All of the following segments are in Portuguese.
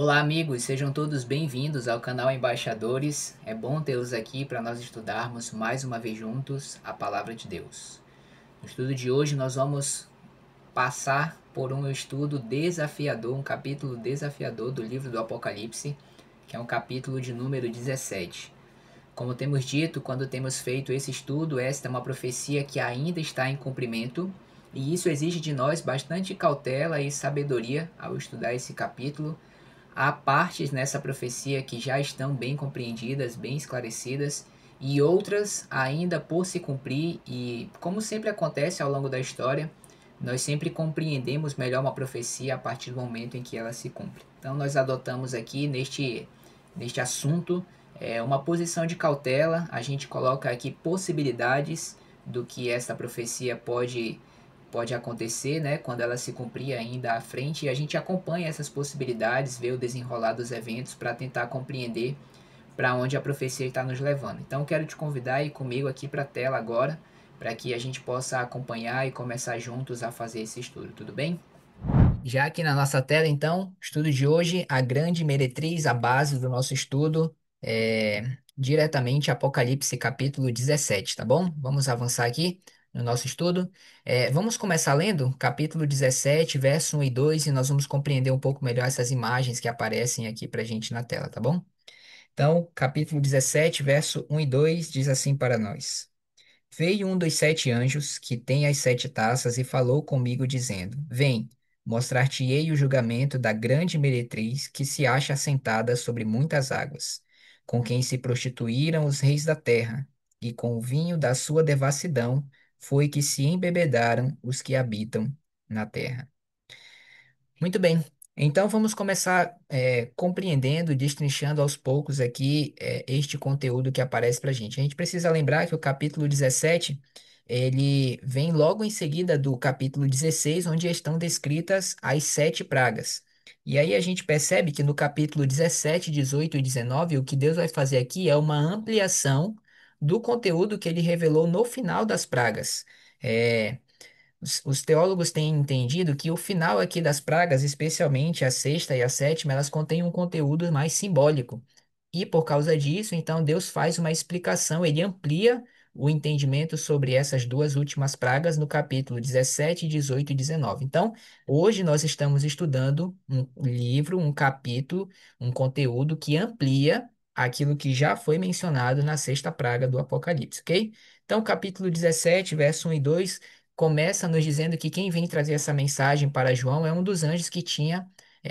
Olá, amigos, sejam todos bem-vindos ao canal Embaixadores. É bom tê-los aqui para nós estudarmos mais uma vez juntos a Palavra de Deus. No estudo de hoje, nós vamos passar por um estudo desafiador, um capítulo desafiador do livro do Apocalipse, que é um capítulo de número 17. Como temos dito, quando temos feito esse estudo, esta é uma profecia que ainda está em cumprimento, e isso exige de nós bastante cautela e sabedoria ao estudar esse capítulo. Há partes nessa profecia que já estão bem compreendidas, bem esclarecidas, e outras ainda por se cumprir, e como sempre acontece ao longo da história, nós sempre compreendemos melhor uma profecia a partir do momento em que ela se cumpre. Então nós adotamos aqui neste assunto uma posição de cautela, a gente coloca aqui possibilidades do que essa profecia pode acontecer, né, quando ela se cumprir ainda à frente, e a gente acompanha essas possibilidades, vê o desenrolar dos eventos para tentar compreender para onde a profecia está nos levando. Então eu quero te convidar a ir comigo aqui para a tela agora, para que a gente possa acompanhar e começar juntos a fazer esse estudo, tudo bem? Já aqui na nossa tela, então, estudo de hoje, a grande meretriz, a base do nosso estudo, diretamente Apocalipse capítulo 17, tá bom? Vamos avançar aqui no nosso estudo. Vamos começar lendo capítulo 17, verso 1 e 2, e nós vamos compreender um pouco melhor essas imagens que aparecem aqui pra gente na tela, tá bom? Então, capítulo 17, verso 1 e 2 diz assim para nós. Veio um dos sete anjos, que tem as sete taças, e falou comigo, dizendo: Vem, mostrar-te-ei o julgamento da grande meretriz, que se acha assentada sobre muitas águas, com quem se prostituíram os reis da terra, e com o vinho da sua devassidão foi que se embebedaram os que habitam na terra. Muito bem. Então vamos começar compreendendo, destrinchando aos poucos aqui este conteúdo que aparece para a gente. A gente precisa lembrar que o capítulo 17 ele vem logo em seguida do capítulo 16, onde estão descritas as sete pragas. E aí a gente percebe que no capítulo 17, 18 e 19, o que Deus vai fazer aqui é uma ampliação do conteúdo que ele revelou no final das pragas. É, os teólogos têm entendido que o final aqui das pragas, especialmente a sexta e a sétima, elas contêm um conteúdo mais simbólico. E por causa disso, então, Deus faz uma explicação, ele amplia o entendimento sobre essas duas últimas pragas no capítulo 17, 18 e 19. Então, hoje nós estamos estudando um livro, um capítulo, um conteúdo que amplia aquilo que já foi mencionado na sexta praga do Apocalipse, ok? Então, capítulo 17, verso 1 e 2 começa nos dizendo que quem vem trazer essa mensagem para João é um dos anjos que tinha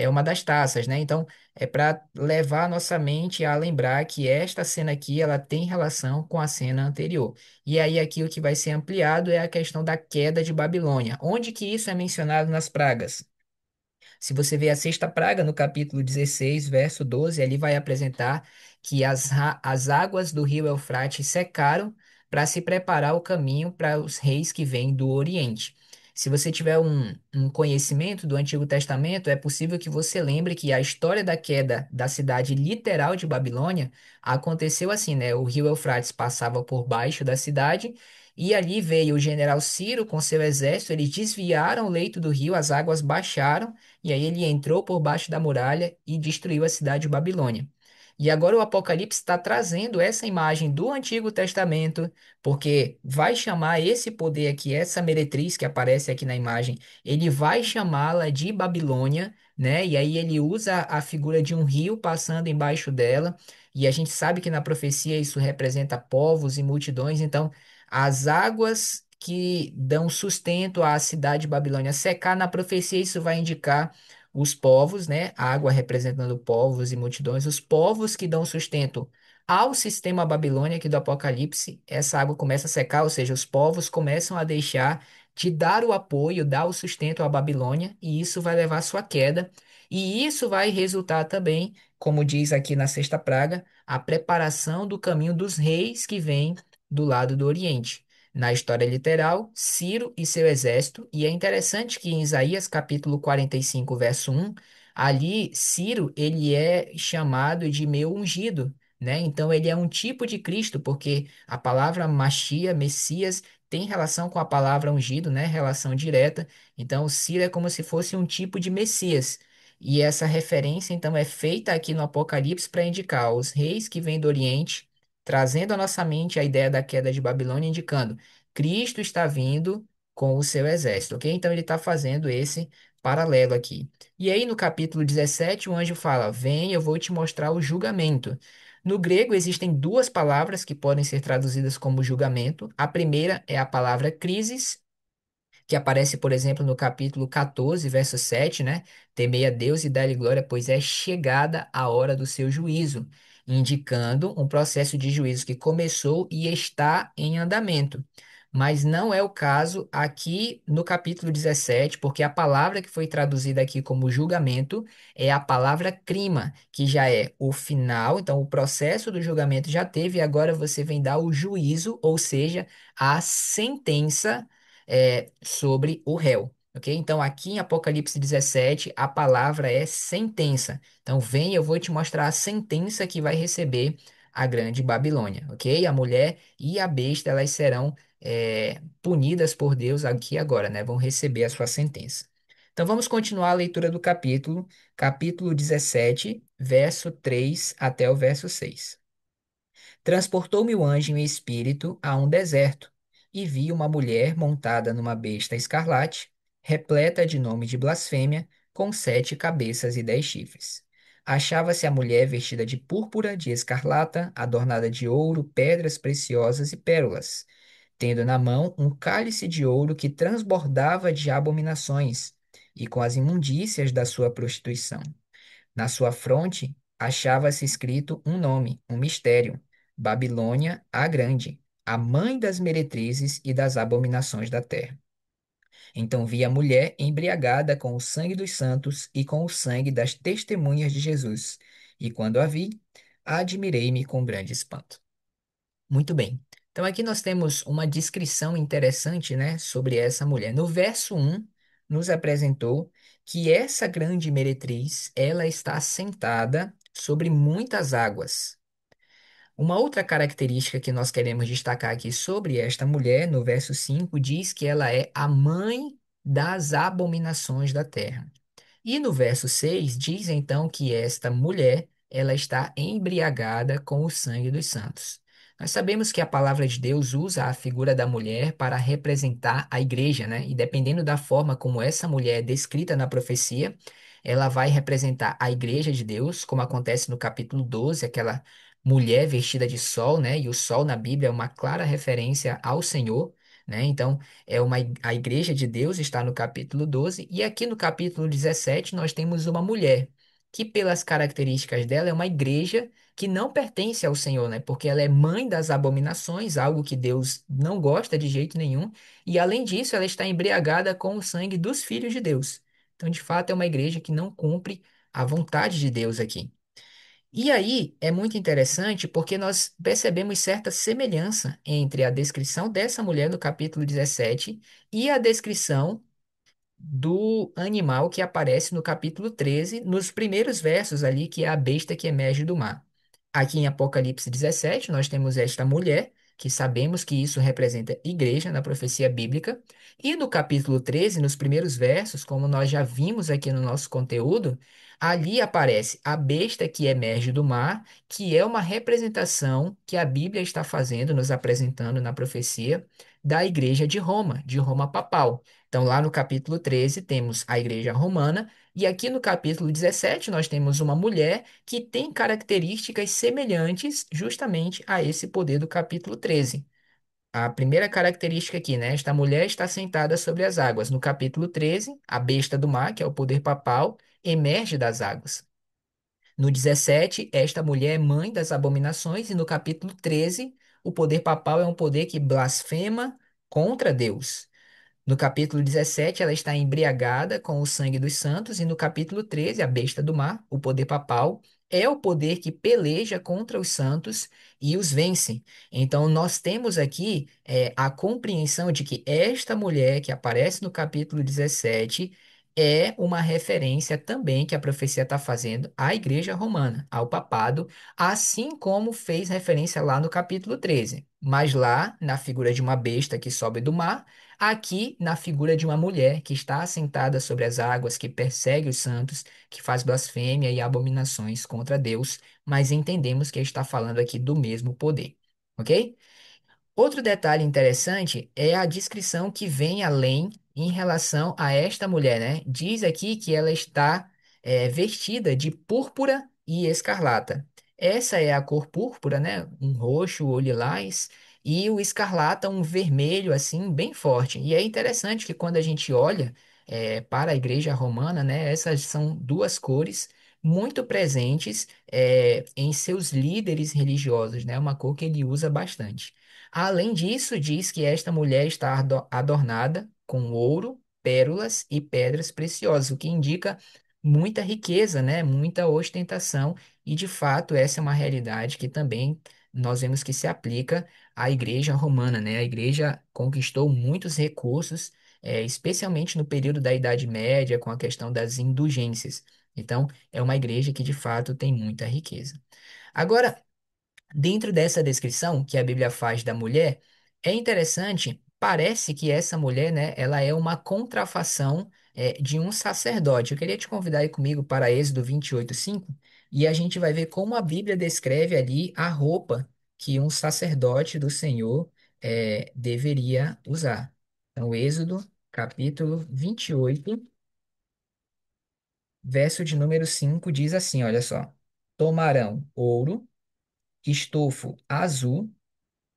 uma das taças, né? Então, é para levar a nossa mente a lembrar que esta cena aqui ela tem relação com a cena anterior. E aí aqui o que vai ser ampliado é a questão da queda de Babilônia. Onde que isso é mencionado nas pragas? Se você vê a sexta praga no capítulo 16, verso 12, ali vai apresentar que as águas do rio Eufrates secaram para se preparar o caminho para os reis que vêm do Oriente. Se você tiver um conhecimento do Antigo Testamento, é possível que você lembre que a história da queda da cidade literal de Babilônia aconteceu assim, né? O rio Eufrates passava por baixo da cidade e ali veio o general Ciro com seu exército, eles desviaram o leito do rio, as águas baixaram e aí ele entrou por baixo da muralha e destruiu a cidade de Babilônia. E agora o Apocalipse está trazendo essa imagem do Antigo Testamento, porque vai chamar esse poder aqui, essa meretriz que aparece aqui na imagem, ele vai chamá-la de Babilônia, né? E aí ele usa a figura de um rio passando embaixo dela, e a gente sabe que na profecia isso representa povos e multidões, então as águas que dão sustento à cidade de Babilônia secar, na profecia isso vai indicar os povos, né? A água representando povos e multidões, os povos que dão sustento ao sistema Babilônia aqui do Apocalipse, essa água começa a secar, ou seja, os povos começam a deixar de dar o apoio, dar o sustento à Babilônia, e isso vai levar à sua queda. E isso vai resultar também, como diz aqui na sexta praga, a preparação do caminho dos reis que vêm do lado do Oriente. Na história literal, Ciro e seu exército, e é interessante que em Isaías capítulo 45, verso 1, ali Ciro, ele é chamado de meu ungido, né? Então ele é um tipo de Cristo, porque a palavra Machia, Messias, tem relação com a palavra ungido, né? Relação direta. Então Ciro é como se fosse um tipo de Messias. E essa referência, então, é feita aqui no Apocalipse para indicar os reis que vêm do Oriente, trazendo à nossa mente a ideia da queda de Babilônia, indicando Cristo está vindo com o seu exército, ok? Então, ele está fazendo esse paralelo aqui. E aí, no capítulo 17, o anjo fala: Vem, eu vou te mostrar o julgamento. No grego, existem duas palavras que podem ser traduzidas como julgamento. A primeira é a palavra crisis, que aparece, por exemplo, no capítulo 14, verso 7, né? Temei a Deus e dá-lhe glória, pois é chegada a hora do seu juízo, indicando um processo de juízo que começou e está em andamento. Mas não é o caso aqui no capítulo 17, porque a palavra que foi traduzida aqui como julgamento é a palavra crima, que já é o final, então o processo do julgamento já teve, e agora você vem dar o juízo, ou seja, a sentença sobre o réu. Ok? Então, aqui em Apocalipse 17, a palavra é sentença. Então, vem, eu vou te mostrar a sentença que vai receber a grande Babilônia. Ok? A mulher e a besta, elas serão punidas por Deus aqui e agora, né? Vão receber a sua sentença. Então, vamos continuar a leitura do capítulo 17, verso 3 até o verso 6. Transportou-me o anjo em espírito a um deserto, e vi uma mulher montada numa besta escarlate, repleta de nome de blasfêmia, com 7 cabeças e 10 chifres. Achava-se a mulher vestida de púrpura, de escarlata, adornada de ouro, pedras preciosas e pérolas, tendo na mão um cálice de ouro que transbordava de abominações, e com as imundícias da sua prostituição. Na sua fronte achava-se escrito um nome, um mistério: Babilônia a Grande, a mãe das meretrizes e das abominações da terra. Então vi a mulher embriagada com o sangue dos santos e com o sangue das testemunhas de Jesus. E quando a vi, admirei-me com grande espanto. Muito bem. Então aqui nós temos uma descrição interessante, né, sobre essa mulher. No verso 1, nos apresentou que essa grande meretriz, ela está sentada sobre muitas águas. Uma outra característica que nós queremos destacar aqui sobre esta mulher, no verso 5, diz que ela é a mãe das abominações da terra. E no verso 6 diz então que esta mulher, ela está embriagada com o sangue dos santos. Nós sabemos que a palavra de Deus usa a figura da mulher para representar a igreja, né? E dependendo da forma como essa mulher é descrita na profecia, ela vai representar a igreja de Deus, como acontece no capítulo 12, aquela mulher vestida de sol, né? E o sol na Bíblia é uma clara referência ao Senhor, né? Então, a igreja de Deus está no capítulo 12, e aqui no capítulo 17 nós temos uma mulher que, pelas características dela, é uma igreja que não pertence ao Senhor, né? Porque ela é mãe das abominações, algo que Deus não gosta de jeito nenhum, e além disso, ela está embriagada com o sangue dos filhos de Deus. Então, de fato, é uma igreja que não cumpre a vontade de Deus aqui. E aí é muito interessante porque nós percebemos certa semelhança entre a descrição dessa mulher no capítulo 17 e a descrição do animal que aparece no capítulo 13, nos primeiros versos ali, que é a besta que emerge do mar. Aqui em Apocalipse 17, nós temos esta mulher, que sabemos que isso representa igreja na profecia bíblica, e no capítulo 13, nos primeiros versos, como nós já vimos aqui no nosso conteúdo, ali aparece a besta que emerge do mar, que é uma representação que a Bíblia está fazendo, nos apresentando na profecia da igreja de Roma papal. Então, lá no capítulo 13, temos a igreja romana, e aqui no capítulo 17, nós temos uma mulher que tem características semelhantes justamente a esse poder do capítulo 13. A primeira característica aqui, né? Esta mulher está sentada sobre as águas. No capítulo 13, a besta do mar, que é o poder papal, emerge das águas. No 17, esta mulher é mãe das abominações, e no capítulo 13, o poder papal é um poder que blasfema contra Deus. No capítulo 17, ela está embriagada com o sangue dos santos, e no capítulo 13, a besta do mar, o poder papal, é o poder que peleja contra os santos e os vence. Então, nós temos aqui a compreensão de que esta mulher que aparece no capítulo 17 é uma referência também que a profecia está fazendo à Igreja Romana, ao papado, assim como fez referência lá no capítulo 13. Mas lá, na figura de uma besta que sobe do mar, aqui na figura de uma mulher que está assentada sobre as águas, que persegue os santos, que faz blasfêmia e abominações contra Deus, mas entendemos que está falando aqui do mesmo poder, ok? Outro detalhe interessante é a descrição que vem além em relação a esta mulher, né? Diz aqui que ela está vestida de púrpura e escarlata. Essa é a cor púrpura, né? Um roxo ou lilás, e o escarlata, um vermelho assim, bem forte. E é interessante que quando a gente olha para a igreja romana, né? Essas são duas cores muito presentes em seus líderes religiosos, né? Uma cor que ele usa bastante. Além disso, diz que esta mulher está adornada com ouro, pérolas e pedras preciosas, o que indica muita riqueza, né? Muita ostentação, e de fato essa é uma realidade que também nós vemos que se aplica à igreja romana, né? A igreja conquistou muitos recursos, especialmente no período da Idade Média, com a questão das indulgências. Então, é uma igreja que de fato tem muita riqueza. Agora, dentro dessa descrição que a Bíblia faz da mulher, é interessante, parece que essa mulher, né, ela é uma contrafação de um sacerdote. Eu queria te convidar aí comigo para Êxodo 28:5, e a gente vai ver como a Bíblia descreve ali a roupa que um sacerdote do Senhor deveria usar. Então, Êxodo, capítulo 28, verso de número 5 diz assim, olha só: Tomarão ouro, estofo azul,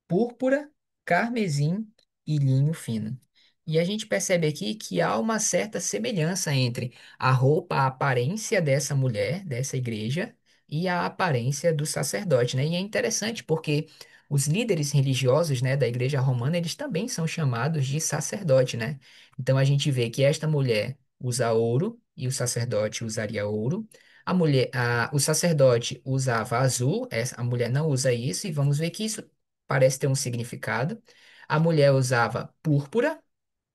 púrpura, carmesim e linho fino. E a gente percebe aqui que há uma certa semelhança entre a roupa, a aparência dessa mulher, dessa igreja, e a aparência do sacerdote, né? E é interessante porque os líderes religiosos, né, da igreja romana, eles também são chamados de sacerdote, né? Então a gente vê que esta mulher usa ouro e o sacerdote usaria ouro. O sacerdote usava azul, a mulher não usa isso, e vamos ver que isso parece ter um significado. A mulher usava púrpura,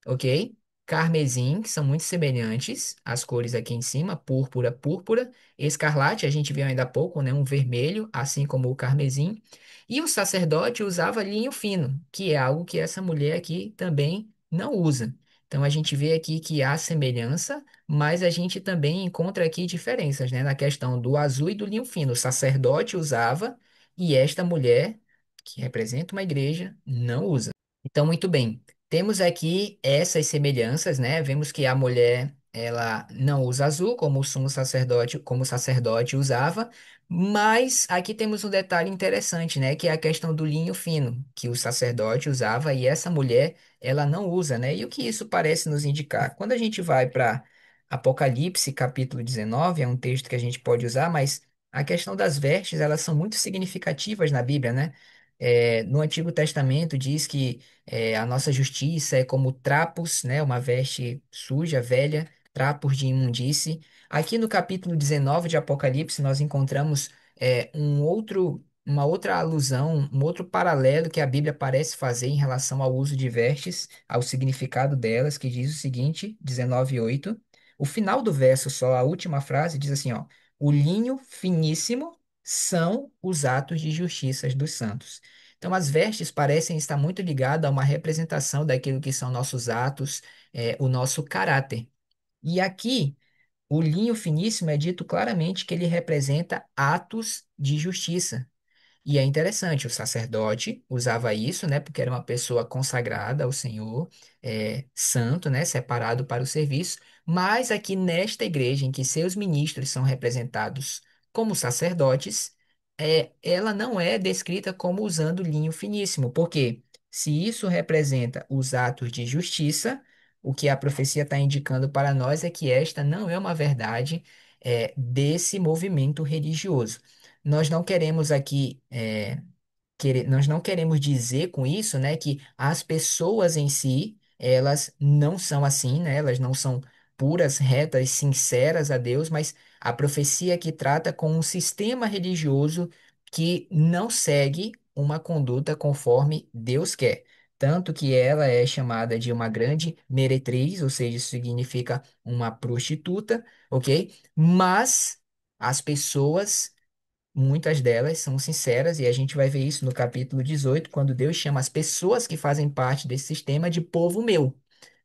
ok? Carmesim, que são muito semelhantes, as cores aqui em cima, púrpura, púrpura. Escarlate, a gente viu ainda há pouco, né? Um vermelho, assim como o carmesim. E o sacerdote usava linho fino, que é algo que essa mulher aqui também não usa. Então a gente vê aqui que há semelhança, mas a gente também encontra aqui diferenças, né? Na questão do azul e do linho fino. O sacerdote usava e esta mulher, que representa uma igreja, não usa. Então, muito bem. Temos aqui essas semelhanças, né? Vemos que a mulher, ela não usa azul, como o sumo sacerdote, como o sacerdote usava, mas aqui temos um detalhe interessante, né? Que é a questão do linho fino, que o sacerdote usava e essa mulher, ela não usa, né? E o que isso parece nos indicar? Quando a gente vai para Apocalipse, capítulo 19, é um texto que a gente pode usar, mas a questão das vestes, elas são muito significativas na Bíblia, né? No Antigo Testamento diz que a nossa justiça é como trapos, né? Uma veste suja, velha, trapos de imundície. Aqui no capítulo 19 de Apocalipse, nós encontramos uma outra alusão, um outro paralelo que a Bíblia parece fazer em relação ao uso de vestes, ao significado delas, que diz o seguinte, 19:8. O final do verso, só a última frase, diz assim, ó: O linho finíssimo são os atos de justiça dos santos. Então, as vestes parecem estar muito ligadas a uma representação daquilo que são nossos atos, o nosso caráter. E aqui, o linho finíssimo é dito claramente que ele representa atos de justiça. E é interessante, o sacerdote usava isso, né, porque era uma pessoa consagrada ao Senhor, santo, né, separado para o serviço. Mas aqui nesta igreja, em que seus ministros são representados como sacerdotes, ela não é descrita como usando linho finíssimo, porque se isso representa os atos de justiça, o que a profecia está indicando para nós é que esta não é uma verdade, desse movimento religioso. Nós não queremos aqui, nós não queremos dizer com isso, né, que as pessoas em si, elas não são assim, né, elas não são puras, retas, sinceras a Deus, mas a profecia que trata com um sistema religioso que não segue uma conduta conforme Deus quer. tanto que ela é chamada de uma grande meretriz, ou seja, isso significa uma prostituta, ok? Mas as pessoas, muitas delas são sinceras, e a gente vai ver isso no capítulo 18, quando Deus chama as pessoas que fazem parte desse sistema de povo meu.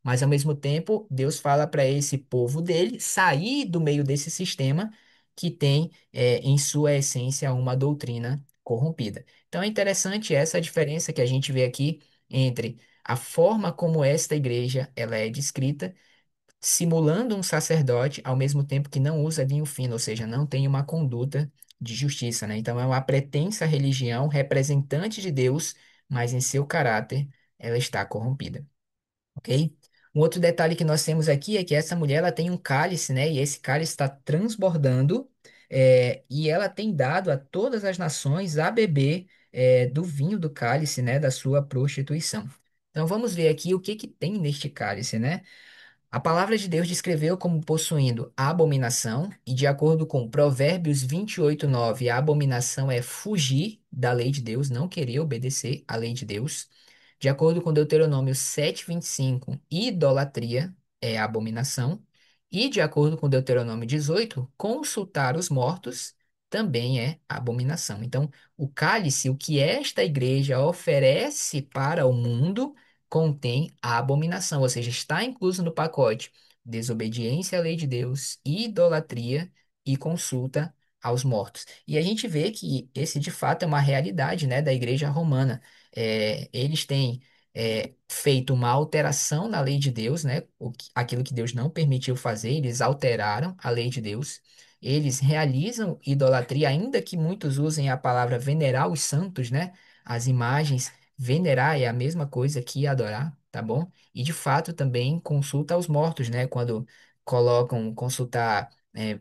Mas ao mesmo tempo, Deus fala para esse povo dele sair do meio desse sistema que tem em sua essência uma doutrina corrompida. Então é interessante essa diferença que a gente vê aqui entre a forma como esta igreja ela é descrita simulando um sacerdote, ao mesmo tempo que não usa vinho fino, ou seja, não tem uma conduta de justiça, né? Então é uma pretensa religião representante de Deus, mas em seu caráter ela está corrompida, ok? Um outro detalhe que nós temos aqui é que essa mulher ela tem um cálice, né? E esse cálice está transbordando, e ela tem dado a todas as nações a beber do vinho do cálice, né? Da sua prostituição. Então vamos ver aqui o que que tem neste cálice, né? A palavra de Deus descreveu como possuindo a abominação, e de acordo com Provérbios 28:9, a abominação é fugir da lei de Deus, não querer obedecer à lei de Deus. De acordo com Deuteronômio 7:25, idolatria é abominação. E de acordo com Deuteronômio 18, consultar os mortos também é abominação. Então, o cálice, o que esta igreja oferece para o mundo contém a abominação, ou seja, está incluso no pacote desobediência à lei de Deus, idolatria e consulta aos mortos. E a gente vê que esse de fato é uma realidade, né, da Igreja Romana. Eles têm feito uma alteração na lei de Deus, né, aquilo que Deus não permitiu fazer, eles alteraram a lei de Deus. Eles realizam idolatria, ainda que muitos usem a palavra venerar os santos, né? As imagens. Venerar é a mesma coisa que adorar, tá bom? E de fato também consulta aos mortos, né? Quando colocam consultar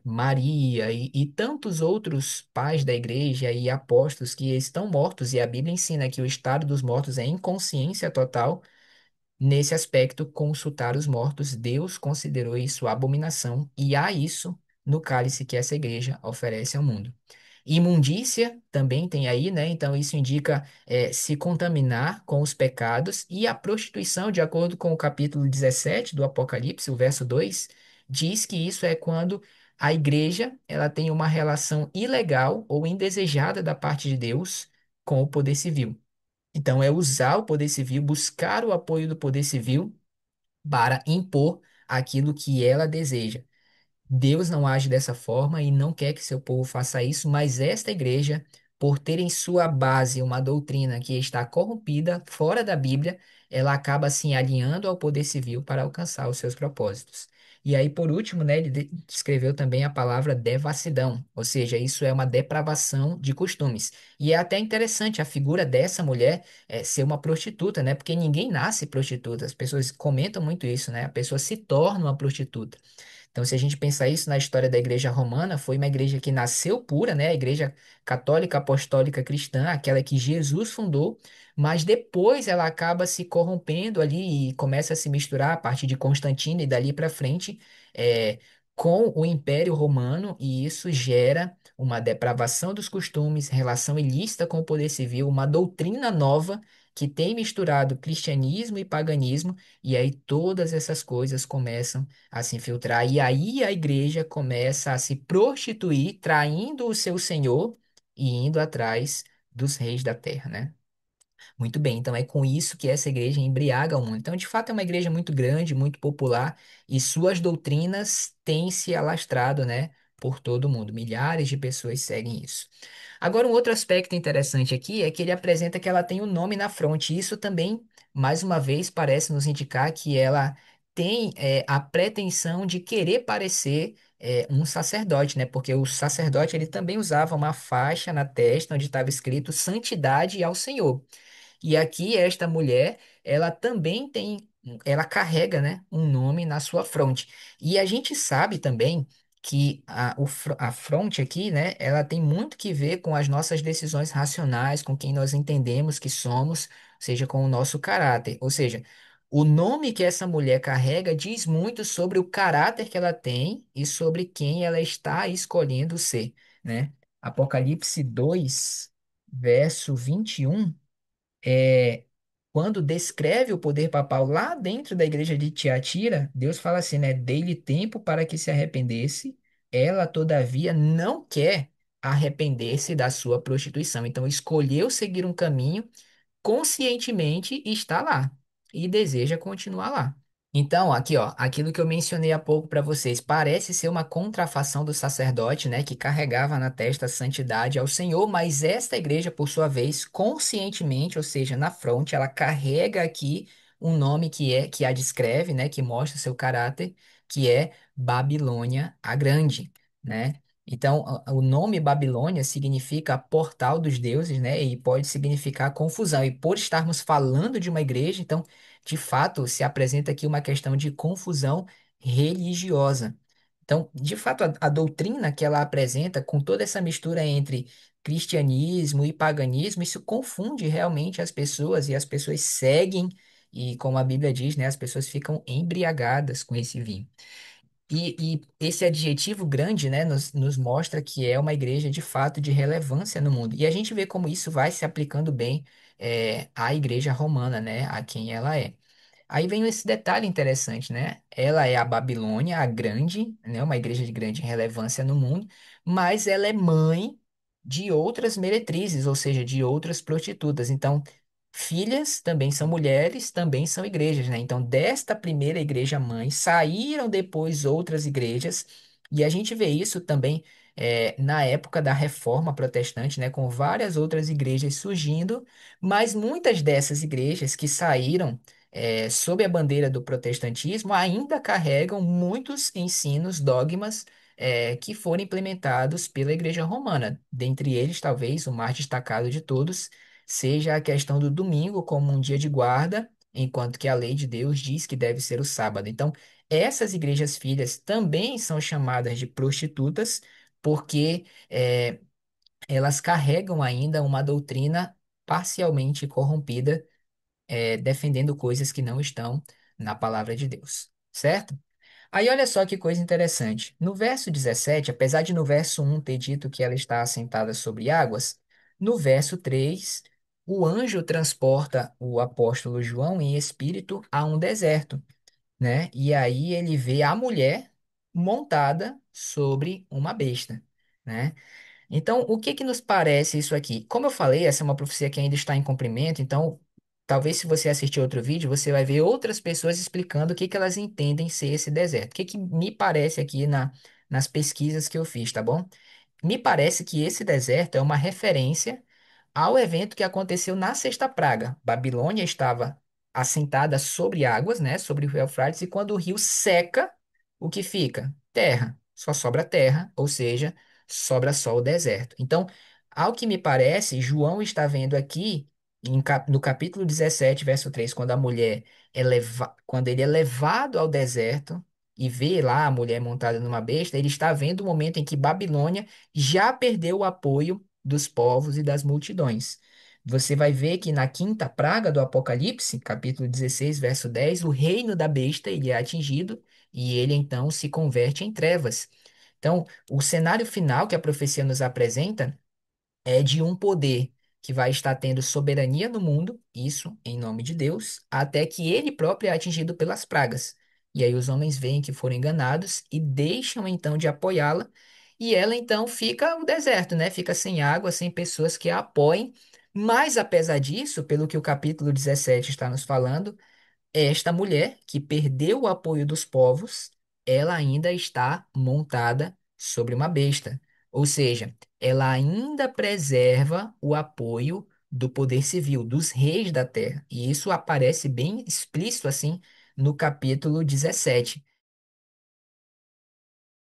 Maria e tantos outros pais da igreja e apóstolos que estão mortos, e a Bíblia ensina que o estado dos mortos é inconsciência total. Nesse aspecto, consultar os mortos, Deus considerou isso abominação, e há isso no cálice que essa igreja oferece ao mundo. Imundícia também tem aí, né? Então isso indica se contaminar com os pecados, e a prostituição, de acordo com o capítulo 17 do Apocalipse, o verso 2 diz que isso é quando a igreja ela tem uma relação ilegal ou indesejada da parte de Deus com o poder civil. Então, é usar o poder civil, buscar o apoio do poder civil para impor aquilo que ela deseja. Deus não age dessa forma e não quer que seu povo faça isso, mas esta igreja, por ter em sua base uma doutrina que está corrompida, fora da Bíblia, ela acaba se alinhando ao poder civil para alcançar os seus propósitos. E aí, por último, né, ele descreveu também a palavra devassidão, ou seja, isso é uma depravação de costumes. E é até interessante a figura dessa mulher ser uma prostituta, né? Porque ninguém nasce prostituta. As pessoas comentam muito isso, né? A pessoa se torna uma prostituta. Então, se a gente pensar isso na história da Igreja Romana, foi uma igreja que nasceu pura, né? A Igreja Católica Apostólica Cristã, aquela que Jesus fundou, mas depois ela acaba se corrompendo ali e começa a se misturar a partir de Constantino e dali para frente é, com o Império Romano, e isso gera uma depravação dos costumes, relação ilícita com o poder civil, uma doutrina nova que tem misturado cristianismo e paganismo, e aí todas essas coisas começam a se infiltrar. E aí a igreja começa a se prostituir, traindo o seu senhor e indo atrás dos reis da terra, né? Muito bem, então é com isso que essa igreja embriaga o mundo. Então, de fato, é uma igreja muito grande, muito popular, e suas doutrinas têm se alastrado, né, por todo o mundo. Milhares de pessoas seguem isso. Agora, um outro aspecto interessante aqui é que ele apresenta que ela tem um nome na fronte. Isso também, mais uma vez, parece nos indicar que ela tem a pretensão de querer parecer um sacerdote, né? Porque o sacerdote ele também usava uma faixa na testa onde estava escrito Santidade ao Senhor. E aqui esta mulher, ela também tem, ela carrega, né, um nome na sua fronte. E a gente sabe também que a fronte aqui, né, ela tem muito que ver com as nossas decisões racionais, com quem nós entendemos que somos, seja com o nosso caráter. Ou seja, o nome que essa mulher carrega diz muito sobre o caráter que ela tem e sobre quem ela está escolhendo ser, né? Apocalipse 2 verso 21 é, quando descreve o poder papal lá dentro da igreja de Tiatira, Deus fala assim, né? Dei-lhe tempo para que se arrependesse, ela, todavia, não quer arrepender-se da sua prostituição. Então, escolheu seguir um caminho conscientemente e está lá, e deseja continuar lá. Então, aqui, ó, aquilo que eu mencionei há pouco para vocês, parece ser uma contrafação do sacerdote, né, que carregava na testa a santidade ao Senhor, mas esta igreja, por sua vez, conscientemente, ou seja, na fronte, ela carrega aqui um nome que a descreve, né, que mostra seu caráter, que é Babilônia a Grande, né? Então, o nome Babilônia significa portal dos deuses, né? E pode significar confusão. E por estarmos falando de uma igreja, então de fato, se apresenta aqui uma questão de confusão religiosa. Então, de fato, a doutrina que ela apresenta, com toda essa mistura entre cristianismo e paganismo, isso confunde realmente as pessoas e as pessoas seguem, e como a Bíblia diz, né, as pessoas ficam embriagadas com esse vinho. E esse adjetivo grande, né, nos mostra que é uma igreja de fato de relevância no mundo. E a gente vê como isso vai se aplicando bem à igreja romana, né, a quem ela é. Aí vem esse detalhe interessante, né? Ela é a Babilônia, a grande, né? Uma igreja de grande relevância no mundo, mas ela é mãe de outras meretrizes, ou seja, de outras prostitutas. Então, filhas também são mulheres, também são igrejas, né? Então, desta primeira igreja mãe, saíram depois outras igrejas, e a gente vê isso também na época da Reforma Protestante, né? Com várias outras igrejas surgindo, mas muitas dessas igrejas que saíram sob a bandeira do protestantismo, ainda carregam muitos ensinos, dogmas, que foram implementados pela Igreja Romana. Dentre eles, talvez o mais destacado de todos seja a questão do domingo como um dia de guarda, enquanto que a lei de Deus diz que deve ser o sábado. Então, essas igrejas filhas também são chamadas de prostitutas, porque elas carregam ainda uma doutrina parcialmente corrompida, defendendo coisas que não estão na palavra de Deus, certo? Aí olha só que coisa interessante. No verso 17, apesar de no verso 1 ter dito que ela está assentada sobre águas, no verso 3, o anjo transporta o apóstolo João em espírito a um deserto, né? E aí ele vê a mulher montada sobre uma besta, né? Então, o que que nos parece isso aqui? Como eu falei, essa é uma profecia que ainda está em cumprimento, então, talvez se você assistir outro vídeo, você vai ver outras pessoas explicando o que que elas entendem ser esse deserto. O que que me parece aqui nas pesquisas que eu fiz, tá bom? Me parece que esse deserto é uma referência ao evento que aconteceu na Sexta Praga. Babilônia estava assentada sobre águas, né, sobre o rio Eufrates, e quando o rio seca, o que fica? Terra. Só sobra terra, ou seja, sobra só o deserto. Então, ao que me parece, João está vendo aqui no capítulo 17, verso 3, quando a mulher quando ele é levado ao deserto e vê lá a mulher montada numa besta, ele está vendo o momento em que Babilônia já perdeu o apoio dos povos e das multidões. Você vai ver que na quinta praga do Apocalipse, capítulo 16, verso 10, o reino da besta ele é atingido e ele então se converte em trevas. Então, o cenário final que a profecia nos apresenta é de um poder que vai estar tendo soberania no mundo, isso em nome de Deus, até que ele próprio é atingido pelas pragas. E aí os homens veem que foram enganados e deixam então de apoiá-la, e ela então fica o deserto, né? Fica sem água, sem pessoas que a apoiem. Mas apesar disso, pelo que o capítulo 17 está nos falando, esta mulher, que perdeu o apoio dos povos, ela ainda está montada sobre uma besta. Ou seja, ela ainda preserva o apoio do poder civil, dos reis da terra. E isso aparece bem explícito assim no capítulo 17.